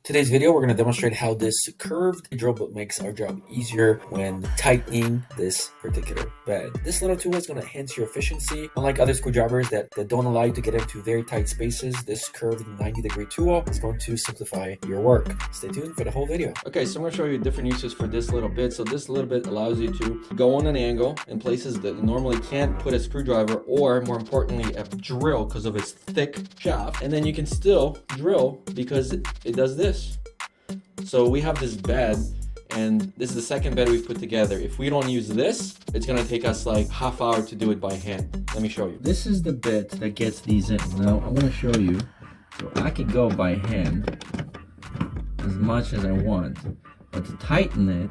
Today's video, we're going to demonstrate how this curved drill bit makes our job easier when tightening this particular bed. This little tool is going to enhance your efficiency. Unlike other screwdrivers that don't allow you to get into very tight spaces, this curved 90-degree tool is going to simplify your work. Stay tuned for the whole video. Okay, so I'm going to show you different uses for this little bit. So this little bit allows you to go on an angle in places that you normally can't put a screwdriver, or more importantly, a drill because of its thick shaft. And then you can still drill because it does this. So we have this bed, and this is the second bed we've put together. If we don't use this, it's gonna take us like half hour to do it by hand. Let me show you. This is the bit that gets these in. Now I'm gonna show you. So I could go by hand as much as I want, but to tighten it,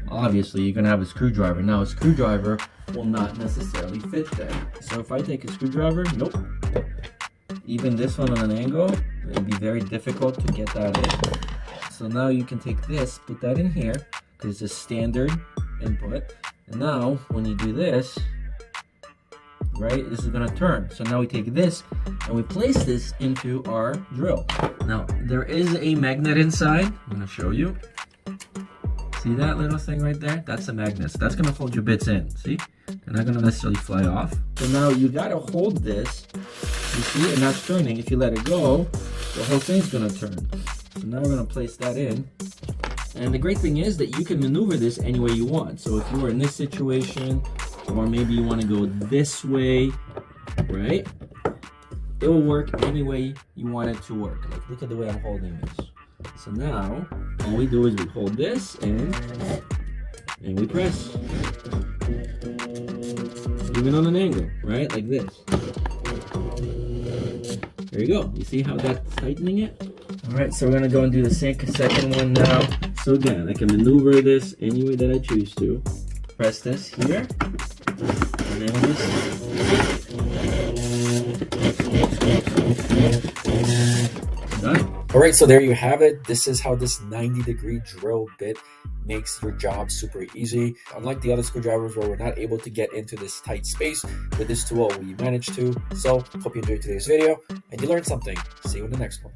obviously you're gonna have a screwdriver. Now a screwdriver will not necessarily fit there. So if I take a screwdriver, nope. Even this one on an angle, it'd be very difficult to get that in. So now you can take this, put that in here, because it's a standard input. And now, when you do this, right, this is gonna turn. So now we take this, and we place this into our drill. Now, there is a magnet inside. I'm gonna show you. See that little thing right there? That's a magnet. So that's gonna hold your bits in, see? They're not gonna necessarily fly off. So now you gotta hold this, you see, and that's turning. If you let it go, the whole thing's gonna turn. So now we're gonna place that in. And the great thing is that you can maneuver this any way you want. So if you were in this situation, or maybe you wanna go this way, right? It will work any way you want it to work. Like, look at the way I'm holding this. So now, all we do is we hold this and we press. Even on an angle, right? Like this. There you go. You see how that's tightening it? Alright, so we're gonna go and do the second one now. So again, I can maneuver this any way that I choose to. Press this here. And then just done. Alright, so there you have it. This is how this 90-degree drill bit makes your job super easy. Unlike the other screwdrivers where we're not able to get into this tight space, with this tool we managed to. So, hope you enjoyed today's video and you learned something. See you in the next one.